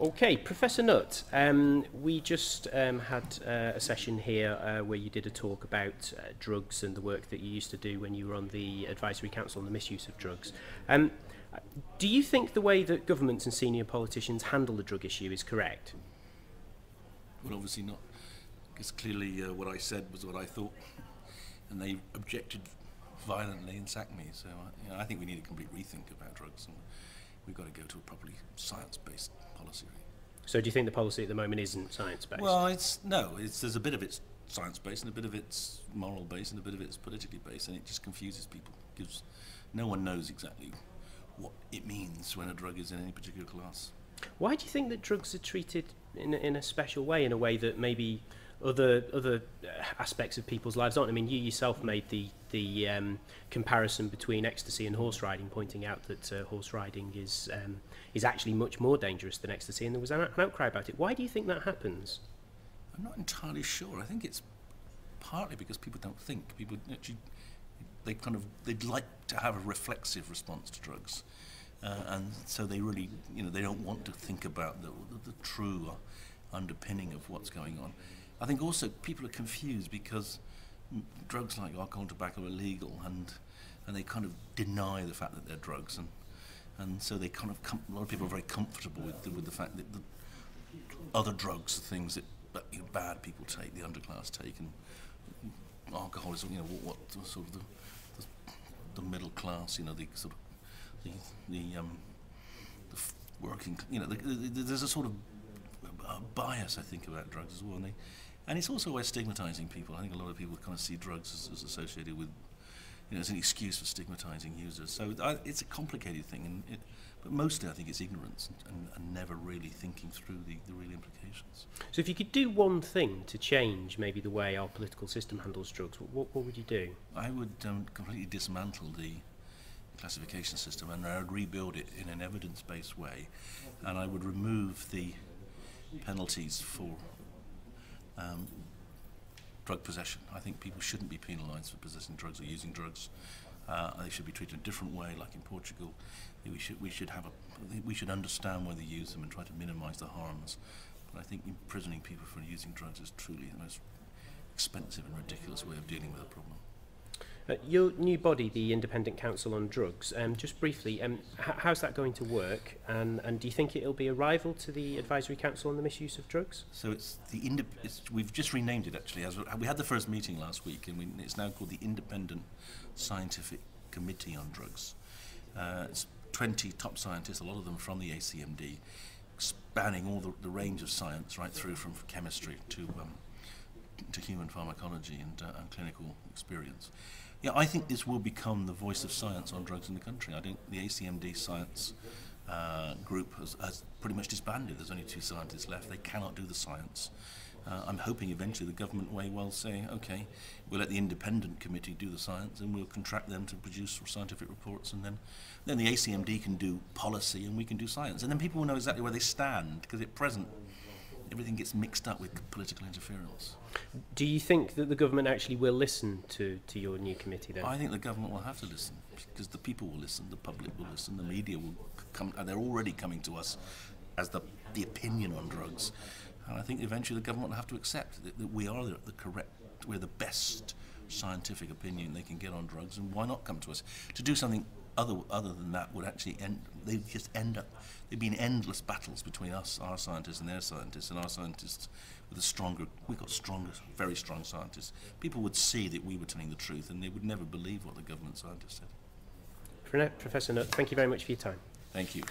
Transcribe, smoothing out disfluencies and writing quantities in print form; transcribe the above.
Okay, Professor Nutt, we just had a session here where you did a talk about drugs and the work that you used to do when you were on the Advisory Council on the Misuse of Drugs. Do you think the way that governments and senior politicians handle the drug issue is correct? Well, obviously not, because clearly what I said was what I thought, and they objected violently and sacked me. So I think we need a complete rethink about drugs, and we've got to go to a properly science-based policy. So do you think the policy at the moment isn't science-based? Well, there's a bit of it's science-based, and a bit of it's moral-based, and a bit of it's politically based, and it just confuses people. No one knows exactly what it means when a drug is in any particular class. Why do you think that drugs are treated in a special way, in a way that maybe other aspects of people's lives aren't? I mean, you yourself made the comparison between ecstasy and horse riding, pointing out that horse riding is actually much more dangerous than ecstasy, and there was an outcry about it. Why do you think that happens? I'm not entirely sure. I think it's partly because people don't think. People actually, they'd like to have a reflexive response to drugs, and so they really, they don't want to think about the true underpinning of what's going on. I think also people are confused because drugs like alcohol and tobacco are illegal, and they kind of deny the fact that they're drugs, and so they kind of a lot of people are very comfortable with the fact that the other drugs are things that bad people take, the underclass take, and alcohol is what sort of the middle class, the sort of the working, there's a sort of bias, I think, about drugs as well, and it's also always stigmatizing people. I think a lot of people kind of see drugs as associated with, as an excuse for stigmatizing users. So it's a complicated thing, but mostly I think it's ignorance and never really thinking through the real implications. So if you could do one thing to change maybe the way our political system handles drugs, what would you do? I would completely dismantle the classification system, and I would rebuild it in an evidence-based way, and I would remove the penalties for drug possession. I think people shouldn't be penalised for possessing drugs or using drugs. They should be treated a different way, like in Portugal. We should understand why they use them and try to minimise the harms. But I think imprisoning people for using drugs is truly the most expensive and ridiculous way of dealing with a problem. Your new body, the Independent Council on Drugs, just briefly, how's that going to work? And do you think it'll be a rival to the Advisory Council on the Misuse of Drugs? So we've just renamed it, actually. We had the first meeting last week, and it's now called the Independent Scientific Committee on Drugs. It's 20 top scientists, a lot of them from the ACMD, spanning all the range of science, right through from chemistry to human pharmacology and clinical experience. Yeah, I think this will become the voice of science on drugs in the country. I think the ACMD science group has pretty much disbanded. There's only 2 scientists left. They cannot do the science. I'm hoping eventually the government may well say, okay, we'll let the independent committee do the science, and we'll contract them to produce scientific reports, and then the ACMD can do policy and we can do science. And then people will know exactly where they stand, because at present everything gets mixed up with political interference. Do you think that the government actually will listen to your new committee then? I think the government will have to listen, because the people will listen, the public will listen, the media will come, and they're already coming to us as the opinion on drugs. And I think eventually the government will have to accept that we are we're the best scientific opinion they can get on drugs, and why not come to us? To do something other than that would actually there'd been endless battles between us, our scientists, and their scientists, and our scientists we've got stronger, very strong scientists. People would see that we were telling the truth, and they would never believe what the government scientists said. Professor Nutt, thank you very much for your time. Thank you.